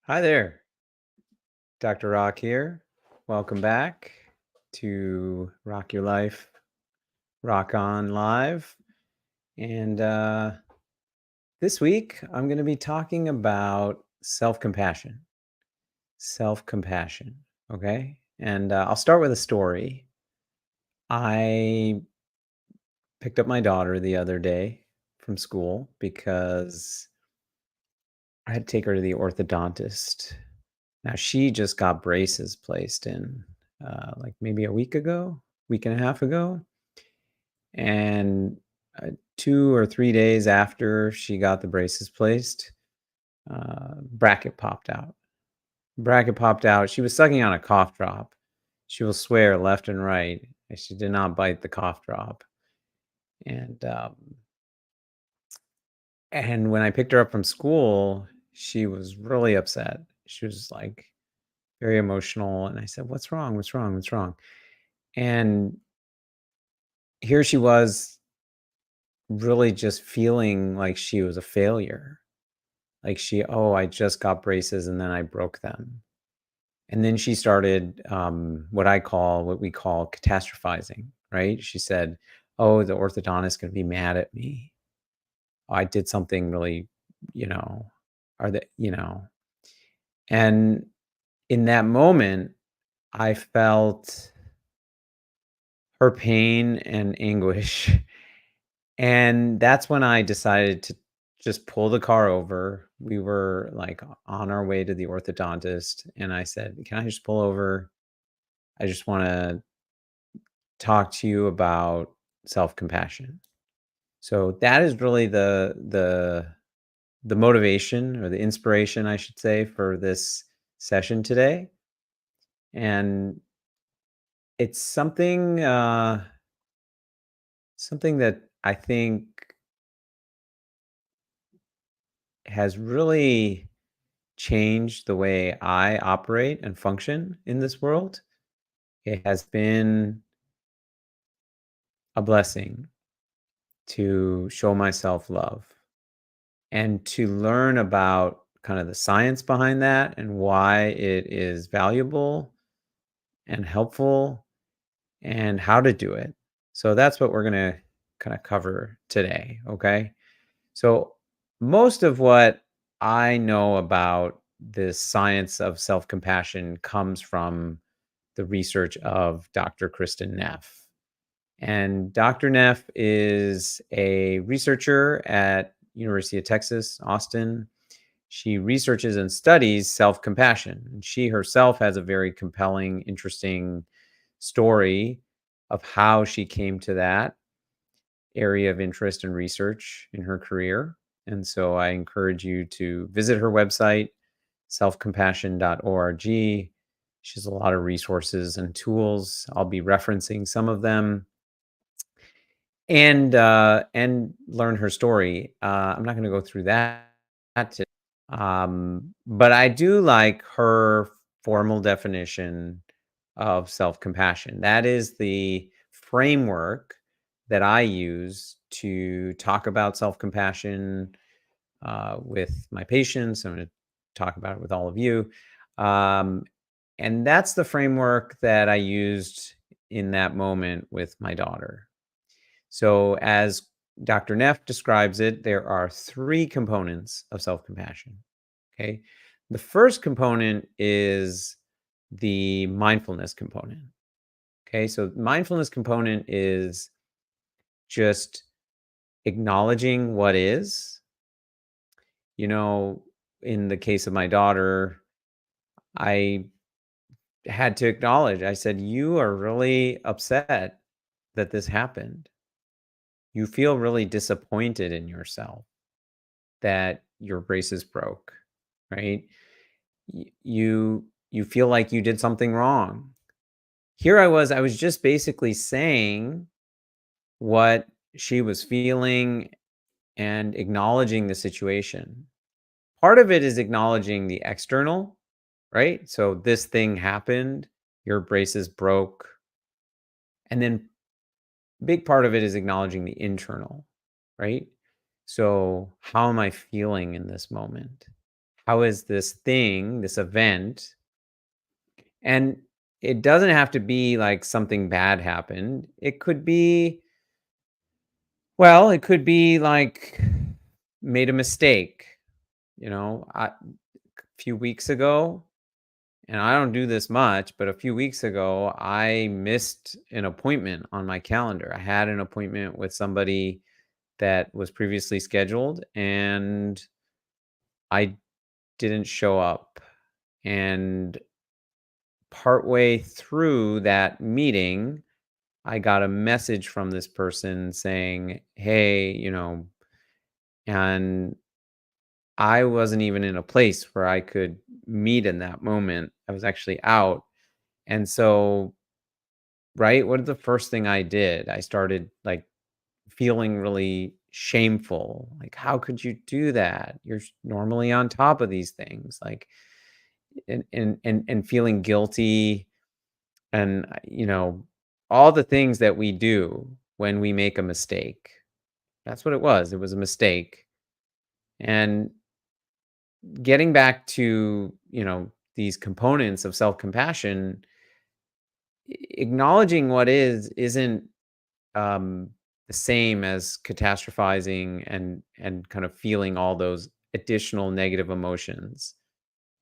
Hi there, Dr. Rock here. Welcome back to Rock Your Life, Rock On Live. And this week, I'm going to be talking about self compassion. Self compassion. Okay. And I'll start with a story. I picked up my daughter the other day from school because I had to take her to the orthodontist. Now, she just got braces placed in like maybe a week ago, week and a half ago. And 2 or 3 days after she got the braces placed, bracket popped out. Bracket popped out. She was sucking on a cough drop. She will swear left and right. And she did not bite the cough drop. And and when I picked her up from school, she was really upset. She was like very emotional. And I said, "What's wrong? What's wrong? What's wrong?" And here she was really just feeling like she was a failure. Like "Oh, I just got braces and then I broke them." And then she started what we call catastrophizing, right? She said, "Oh, the orthodontist going to be mad at me. I did something really, you know, are they, you know." And in that moment, I felt her pain and anguish. And that's when I decided to just pull the car over. We were like on our way to the orthodontist, and I said, "Can I just pull over? I just want to talk to you about self-compassion." So that is really the motivation or the inspiration, I should say, for this session today. And it's something that I think has really changed the way I operate and function in this world. It has been a blessing to show myself love and to learn about kind of the science behind that and why it is valuable and helpful and how to do it. So that's what we're going to kind of cover today. Okay. So, most of what I know about the science of self compassion comes from the research of Dr. Kristen Neff. And Dr. Neff is a researcher at University of Texas, Austin. She researches and studies self-compassion. And she herself has a very compelling, interesting story of how she came to that area of interest and research in her career. And so I encourage you to visit her website, selfcompassion.org. She has a lot of resources and tools. I'll be referencing some of them and learn her story. I'm not going to go through that today. But I do like her formal definition of self-compassion. That is the framework that I use to talk about self-compassion with my patients. I'm going to talk about it with all of you. Um, and that's the framework that I used in that moment with my daughter. So, as Dr. Neff describes it, there are three components of self compassion. Okay. The first component is the mindfulness component. Okay. So, mindfulness component is just acknowledging what is. You know, in the case of my daughter, I had to acknowledge, I said, "You are really upset that this happened. You feel really disappointed in yourself that your braces broke, right? You feel like you did something wrong." Here I was just basically saying what she was feeling and acknowledging the situation. Part of it is acknowledging the external, right? So this thing happened, your braces broke. And then big part of it is acknowledging the internal, right? So how am I feeling in this moment? how is this thing, this event, and it doesn't have to be like something bad happened. It could be, well, it could be like made a mistake, a few weeks ago, and I don't do this much, but a few weeks ago, I missed an appointment on my calendar. I had an appointment with somebody that was previously scheduled, and I didn't show up. And partway through that meeting, I got a message from this person saying, "Hey, and I wasn't even in a place where I could meet in that moment. I was actually out." And so, right, what is the first thing I did? I started like feeling really shameful. Like, how could you do that? You're normally on top of these things. Like, and feeling guilty, and all the things that we do when we make a mistake. That's what it was. It was a mistake. And getting back to, these components of self-compassion, acknowledging what isn't um the same as catastrophizing and kind of feeling all those additional negative emotions.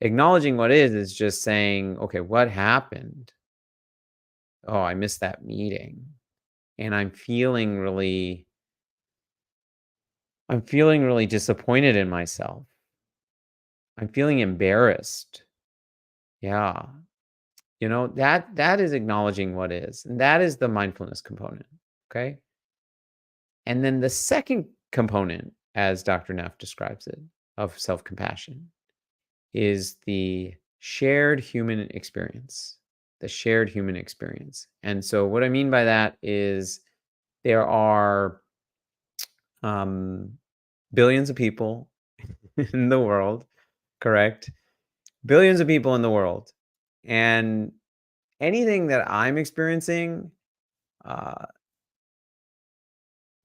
Acknowledging what is just saying, okay, what happened? Oh, I missed that meeting. And I'm feeling really disappointed in myself. I'm feeling embarrassed. Yeah. That is acknowledging what is. And that is the mindfulness component. Okay? And then the second component, as Dr. Neff describes it, of self-compassion is the shared human experience. The shared human experience. And so what I mean by that is there are um billions of people in the world, correct? Billions of people in the world. And anything that I'm experiencing, uh,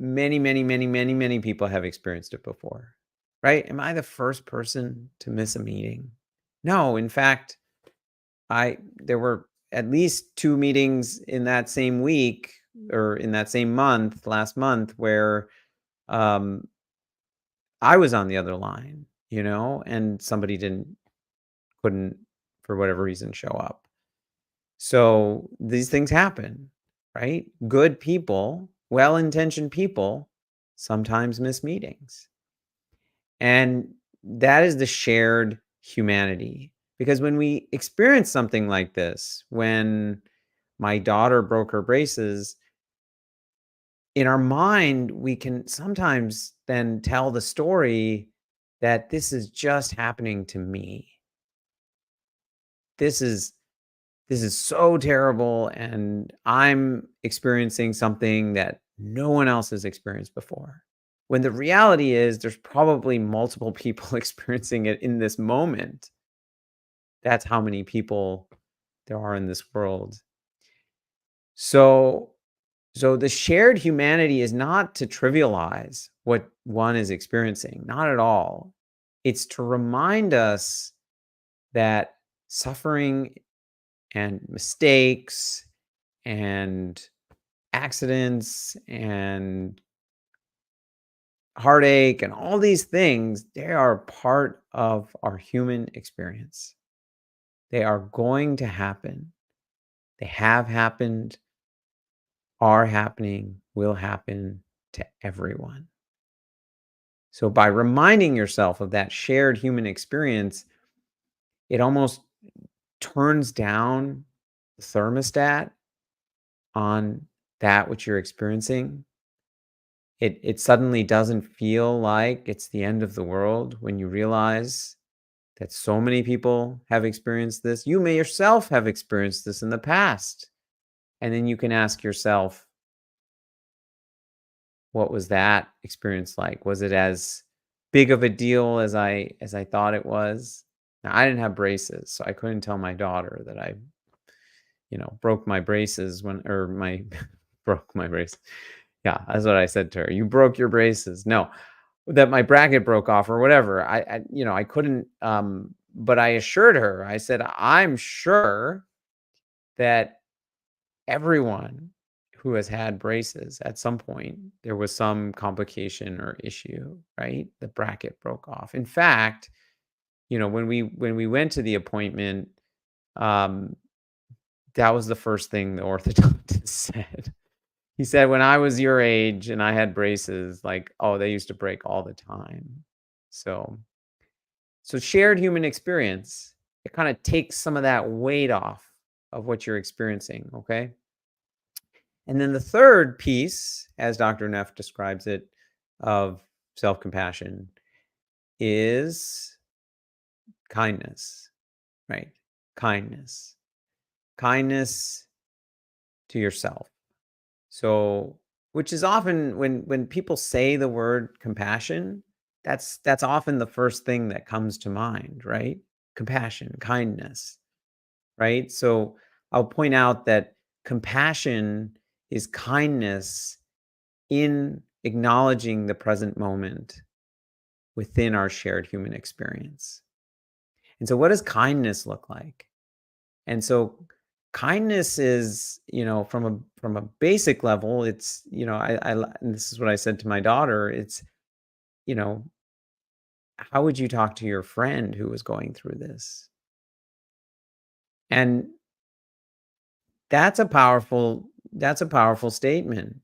many, many, many, many, many people have experienced it before, right? Am I the first person to miss a meeting? No, in fact, there were at least 2 meetings in that same week or in that same month, last month, where um, I was on the other line, and somebody couldn't, for whatever reason, show up. So these things happen, right? Good people, well-intentioned people sometimes miss meetings. And that is the shared humanity. Because when we experience something like this, when my daughter broke her braces, in our mind, we can sometimes then tell the story that this is just happening to me. This is this is so terrible, and I'm experiencing something that no one else has experienced before. When the reality is there's probably multiple people experiencing it in this moment. That's how many people there are in this world. So so the shared humanity is not to trivialize what one is experiencing, not at all. It's to remind us that suffering and mistakes and accidents and heartache and all these things, they are part of our human experience. They are going to happen. They have happened, are happening, will happen to everyone. So by reminding yourself of that shared human experience, it almost turns down the thermostat on that which you're experiencing. It suddenly doesn't feel like it's the end of the world when you realize that so many people have experienced this. You may yourself have experienced this in the past. And then you can ask yourself, what was that experience like? Was it as big of a deal as I thought it was? Now, I didn't have braces, so I couldn't tell my daughter that I, broke my braces when or my broke my brace. Yeah, that's what I said to her. You broke your braces. No. that my bracket broke off or whatever. I couldn't, but I assured her, I said, "I'm sure that everyone who has had braces at some point, there was some complication or issue, right? The bracket broke off. In fact, when we went to the appointment, um, that was the first thing the orthodontist said. He said, "When I was your age and I had braces, like, oh, they used to break all the time." So, so shared human experience, it kind of takes some of that weight off of what you're experiencing, okay? And then the third piece, as Dr. Neff describes it, of self-compassion is kindness, right? Kindness. Kindness to yourself. So, which is often when people say the word compassion, that's often the first thing that comes to mind, right? Compassion, kindness, right? So, I'll point out that compassion is kindness in acknowledging the present moment within our shared human experience. And so, what does kindness look like? And so kindness is, from a basic level, it's, and this is what I said to my daughter, it's, you know, how would you talk to your friend who was going through this? And that's a powerful statement,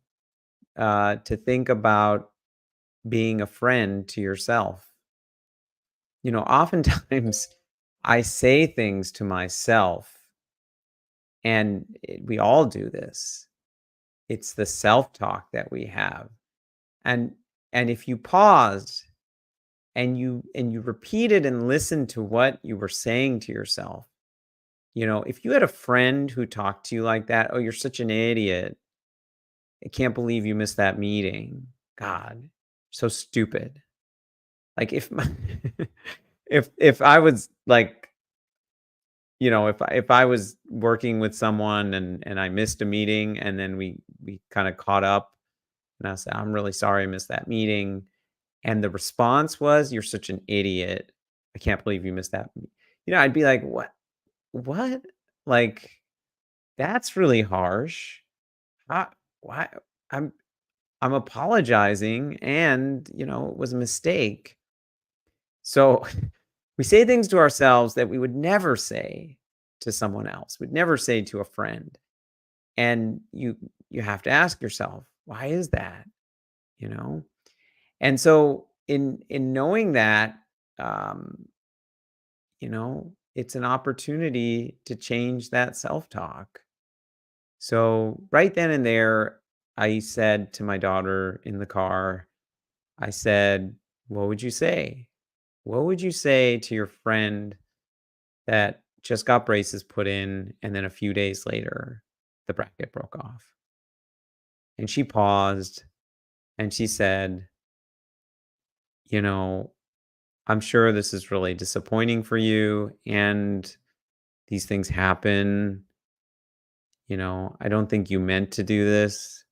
to think about being a friend to yourself. Oftentimes I say things to myself, and we all do this. It's the self-talk that we have. And and if you paused and you repeated and listened to what you were saying to yourself, if you had a friend who talked to you like that, "Oh, you're such an idiot. I can't believe you missed that meeting. God, so stupid." Like if my if I was like, if I was working with someone and I missed a meeting and then we kind of caught up and I said, "I'm really sorry I missed that meeting." And the response was, "You're such an idiot. I can't believe you missed that." I'd be like, "What? What? Like, that's really harsh. How, why? I'm I'm apologizing, and it was a mistake." So we say things to ourselves that we would never say to someone else. We'd never say to a friend. And you have to ask yourself, why is that? You know? And so in knowing that, um, it's an opportunity to change that self-talk. So right then and there, I said to my daughter in the car, I said, "What would you say? What would you say to your friend that just got braces put in and then a few days later the bracket broke off?" And she paused and she said, "You know, I'm sure this is really disappointing for you and these things happen. I don't think you meant to do this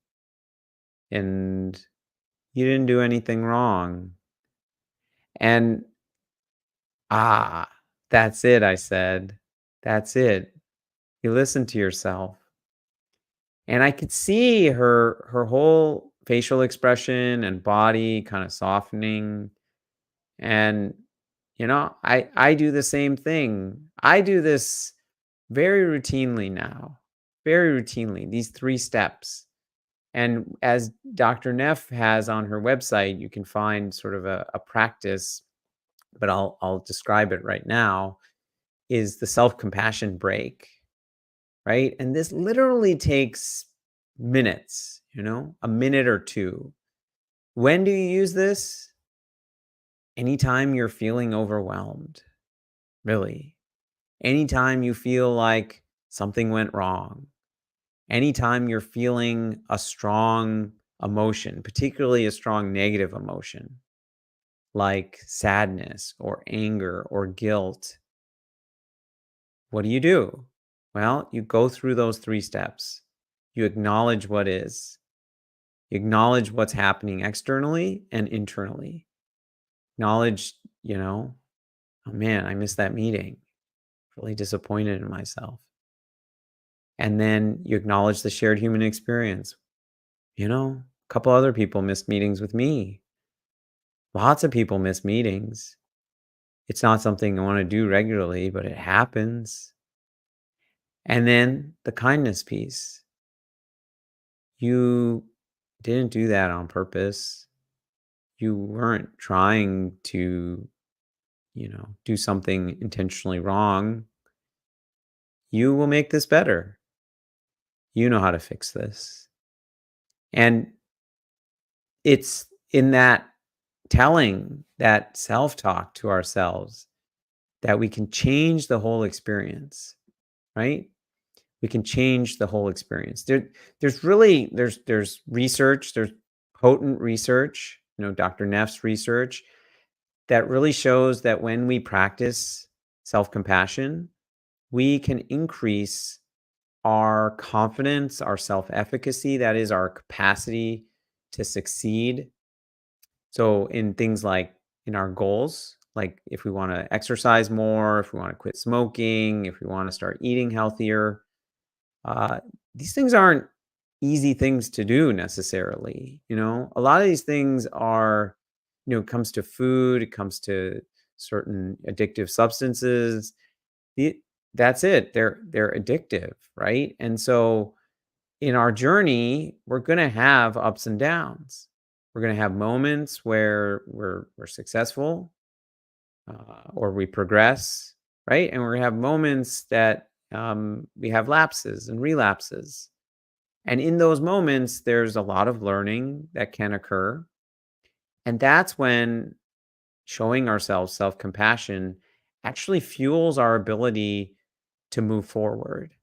and you didn't do anything wrong." And ah, that's it, I said. That's it. You listen to yourself. And I could see her whole facial expression and body kind of softening. And I do the same thing. I do this very routinely now. Very routinely, these 3 steps. And as Dr. Neff has on her website, you can find sort of a practice, but I'll describe it right now, is the self-compassion break, right? And this literally takes minutes, a minute or 2. When do you use this? Anytime you're feeling overwhelmed, really. Anytime you feel like something went wrong. Anytime you're feeling a strong emotion, particularly a strong negative emotion, like sadness or anger or guilt, what do? Well, you go through those 3 steps. You acknowledge what is. You acknowledge what's happening externally and internally. Acknowledge, you know, oh man, I missed that meeting. Really disappointed in myself. And then you acknowledge the shared human experience. A couple other people missed meetings with me. Lots of people miss meetings. It's not something I want to do regularly, but it happens. And then the kindness piece. You didn't do that on purpose. You weren't trying to, do something intentionally wrong. You will make this better. You know how to fix this. And it's in that telling that self-talk to ourselves that we can change the whole experience, right? We can change the whole experience. There's research, there's potent research, Dr. Neff's research that really shows that when we practice self-compassion, we can increase our confidence, our self-efficacy, that is our capacity to succeed. So in things like in our goals, like if we want to exercise more, if we want to quit smoking, if we want to start eating healthier, uh, these things aren't easy things to do necessarily. A lot of these things are, it comes to food, it comes to certain addictive substances. the, that's it. They're addictive, right? And so in our journey, we're going to have ups and downs. We're going to have moments where we're successful, or we progress, right? And we're going to have moments that we have lapses and relapses. And in those moments, there's a lot of learning that can occur. And that's when showing ourselves self compassion actually fuels our ability to move forward.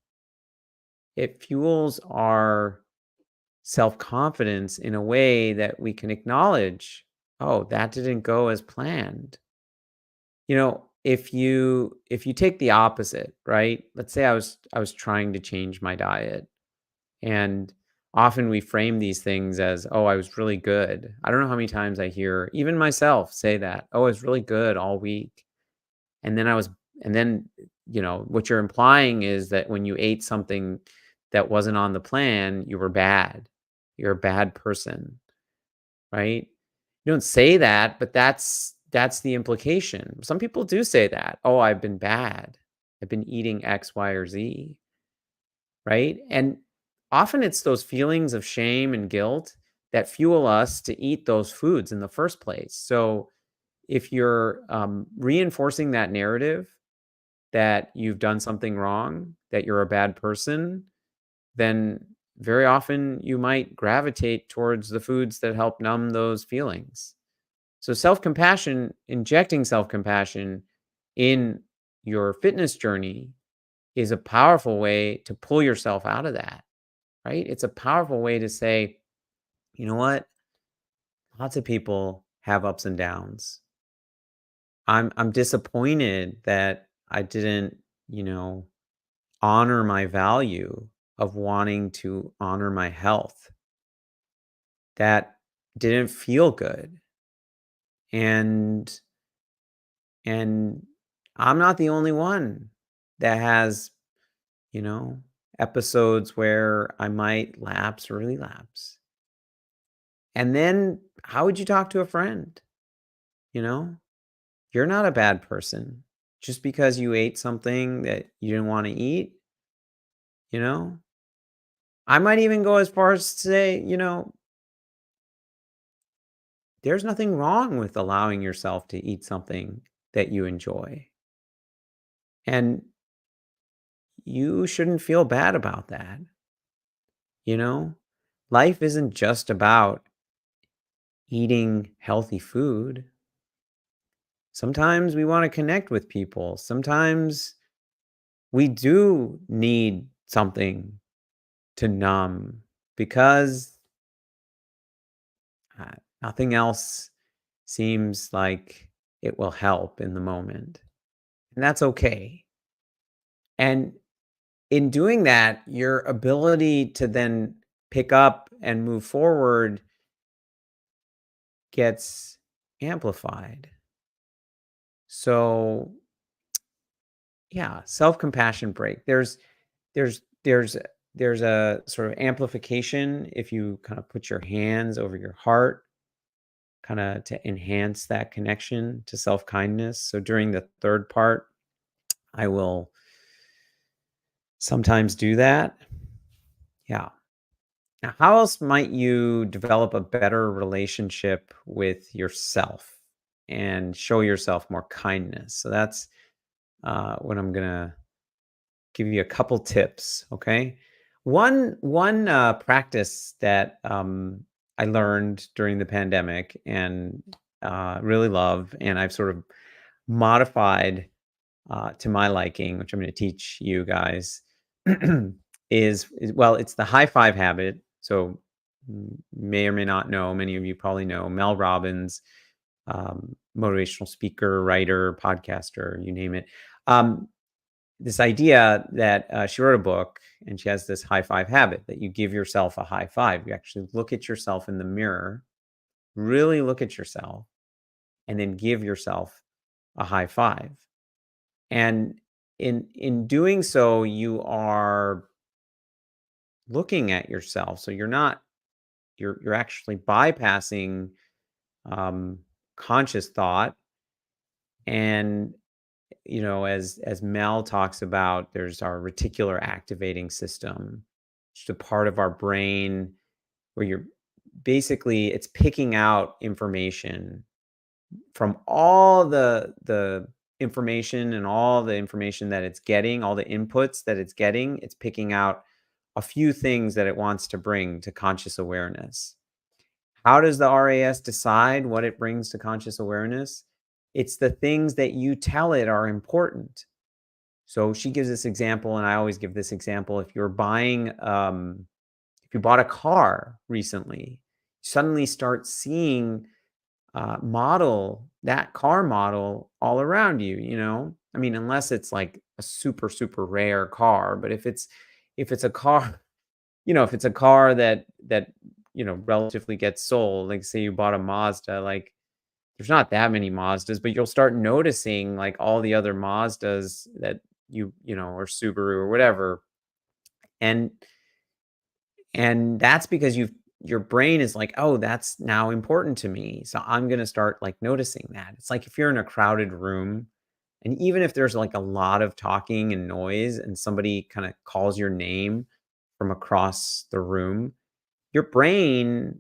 It fuels our self confidence in a way that we can acknowledge, oh, that didn't go as planned. If you take the opposite, right? Let's say I was trying to change my diet, and often we frame these things as, oh, I was really good. I don't know how many times I hear even myself say that, oh, I was really good all week. And then what you're implying is that when you ate something that wasn't on the plan, you were bad. You're a bad person, right? You don't say that, but that's the implication. Some people do say that. Oh, I've been bad. I've been eating X, Y, or Z, right? And often it's those feelings of shame and guilt that fuel us to eat those foods in the first place. So if you're reinforcing that narrative that you've done something wrong, that you're a bad person, then very often you might gravitate towards the foods that help numb those feelings. So self-compassion, injecting self-compassion in your fitness journey is a powerful way to pull yourself out of that, right? It's a powerful way to say, you know what? Lots of people have ups and downs. I'm disappointed that I didn't, you know, honor my value of wanting to honor my health. That didn't feel good. And and I'm not the only one that has, you know, episodes where I might lapse or relapse. And then how would you talk to a friend? You know, you're not a bad person just because you ate something that you didn't want to eat, you know? I might even go as far as to say, there's nothing wrong with allowing yourself to eat something that you enjoy. And you shouldn't feel bad about that, you know? Life isn't just about eating healthy food. Sometimes we want to connect with people. Sometimes we do need something to numb because uh, nothing else seems like it will help in the moment. And that's okay. And in doing that, your ability to then pick up and move forward gets amplified. So, yeah, self-compassion break. There's there's a sort of amplification if you kind of put your hands over your heart, kind of to enhance that connection to self-kindness. So during the third part, I will sometimes do that. Yeah. Now, how else might you develop a better relationship with yourself and show yourself more kindness? So that's what I'm gonna give you a couple tips. Okay, one practice that I learned during the pandemic and really love, and I've sort of modified to my liking, which I'm going to teach you guys, is well, it's the high five habit. So may or may not know, many of you probably know Mel Robbins, motivational speaker, writer, podcaster, you name it. Um, this idea that she wrote a book and she has this high five habit that you give yourself a high five. You actually look at yourself in the mirror, really look at yourself, and then give yourself a high five. And in doing so, you are looking at yourself. So you're not you're actually bypassing um, conscious thought. And as Mel talks about, there's our reticular activating system, which is a part of our brain where you're basically it's picking out information from all the information and all the information that it's getting, all the inputs that it's getting. It's picking out a few things that it wants to bring to conscious awareness. How does the RAS decide what it brings to conscious awareness? It's the things that you tell it are important. So she gives this example, and I always give this example. If you bought a car recently, you suddenly start seeing that car model all around you. I mean, unless it's like a super super rare car, but if it's a car, if it's a car that relatively gets sold, like say you bought a Mazda, like there's not that many Mazdas, but you'll start noticing like all the other Mazdas that or Subaru or whatever. And that's because your brain is like, "Oh, that's now important to me. So I'm going to start like noticing that." It's like if you're in a crowded room and even if there's like a lot of talking and noise and somebody kind of calls your name from across the room, your brain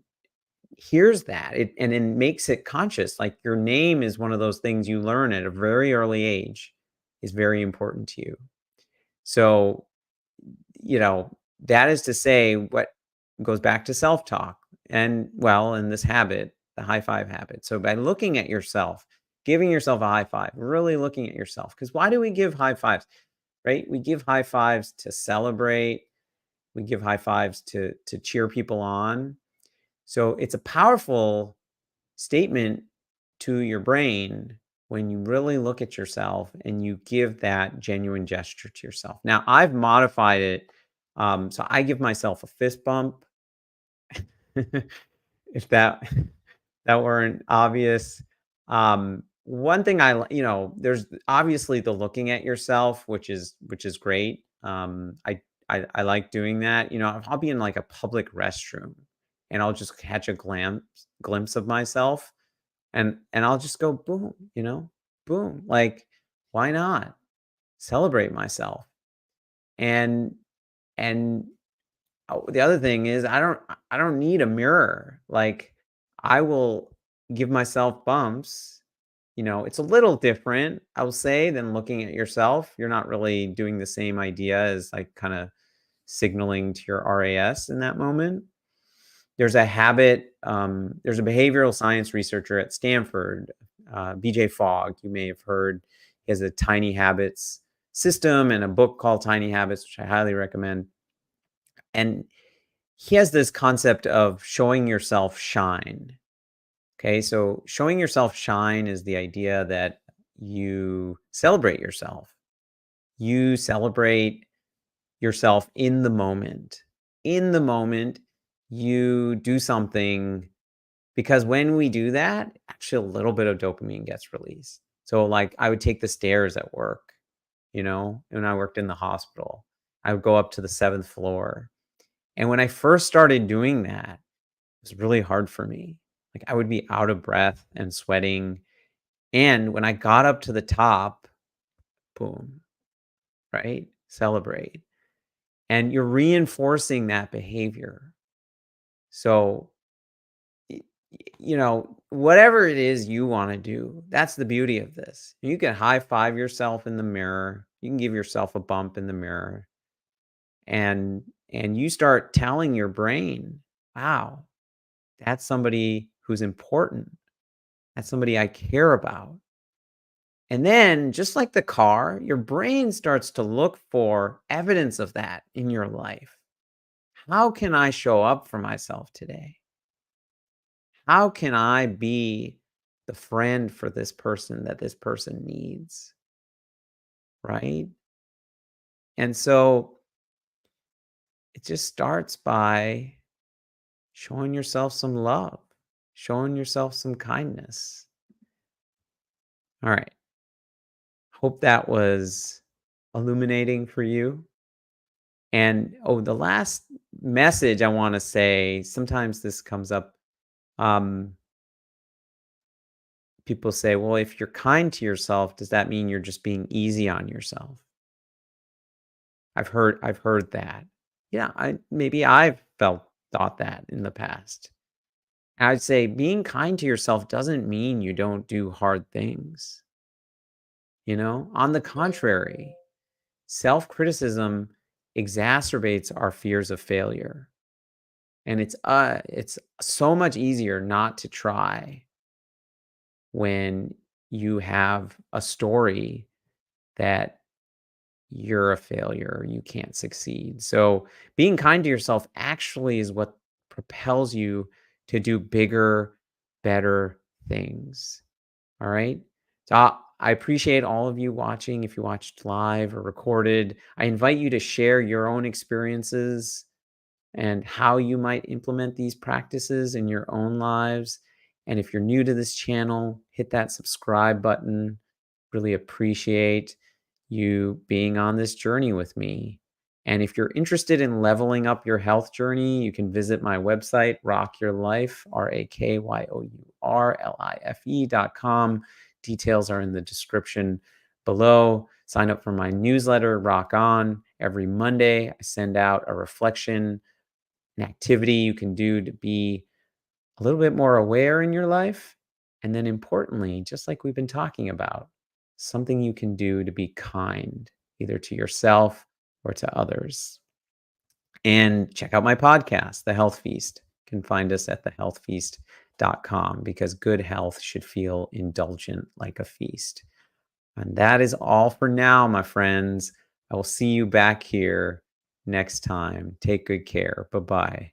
hears that and it makes it conscious. Like your name is one of those things you learn at a very early age is very important to you. So, that is to say what goes back to self-talk and this habit, the high five habit. So by looking at yourself, giving yourself a high five, really looking at yourself. Because why do we give high fives? Right? We give high fives to celebrate. We give high fives to cheer people on. So it's a powerful statement to your brain when you really look at yourself and you give that genuine gesture to yourself. Now, I've modified it. So I give myself a fist bump. If that weren't obvious. One thing there's obviously the looking at yourself, which is great. I like doing that. I'll be in like a public restroom and I'll just catch a glimpse of myself and I'll just go boom, boom. Like, why not celebrate myself? And and the other thing is I don't need a mirror. Like, I will give myself bumps. It's a little different, I will say, than looking at yourself. You're not really doing the same idea as like kind of signaling to your RAS in that moment. There's a behavioral science researcher at Stanford, BJ Fogg, you may have heard. He has a Tiny Habits system and a book called Tiny Habits, which I highly recommend. And he has this concept of showing yourself shine. Okay, so showing yourself shine is the idea that you celebrate yourself. You celebrate yourself in the moment. In the moment, you do something because when we do that, actually a little bit of dopamine gets released. So, like, I would take the stairs at work, when I worked in the hospital. I would go up to the 7th floor. And when I first started doing that, it was really hard for me. Like, I would be out of breath and sweating. And when I got up to the top, boom, right? Celebrate. And you're reinforcing that behavior. So, y- whatever it is you want to do, that's the beauty of this. You can high five yourself in the mirror. You can give yourself a bump in the mirror, and you start telling your brain, "Wow, that's somebody who's important. That's somebody I care about." And then, just like the car, your brain starts to look for evidence of that in your life. How can I show up for myself today? How can I be the friend for this person that this person needs? Right? And so it just starts by showing yourself some love, showing yourself some kindness. All right. Hope that was illuminating for you. And oh, the last message I want to say, sometimes this comes up. Um, People say, well, if you're kind to yourself, does that mean you're just being easy on yourself? I've heard that. Yeah, maybe I've thought that in the past. I'd say being kind to yourself doesn't mean you don't do hard things. On the contrary, self-criticism exacerbates our fears of failure. And it's so much easier not to try when you have a story that you're a failure, you can't succeed. So, being kind to yourself actually is what propels you to do bigger, better things. All right. So, I appreciate all of you watching. If you watched live or recorded, I invite you to share your own experiences and how you might implement these practices in your own lives. And if you're new to this channel, hit that subscribe button. Really appreciate you being on this journey with me. And if you're interested in leveling up your health journey, you can visit my website, Rock Your Life, RAKYOURLIFE.com. Details are in the description below. Sign up for my newsletter, Rock On. Every Monday, I send out a reflection, an activity you can do to be a little bit more aware in your life. And then importantly, just like we've been talking about, something you can do to be kind, either to yourself or to others. And check out my podcast, The Health Feast. You can find us at thehealthfeast.com because good health should feel indulgent like a feast. And that is all for now, my friends. I will see you back here next time. Take good care. Bye bye.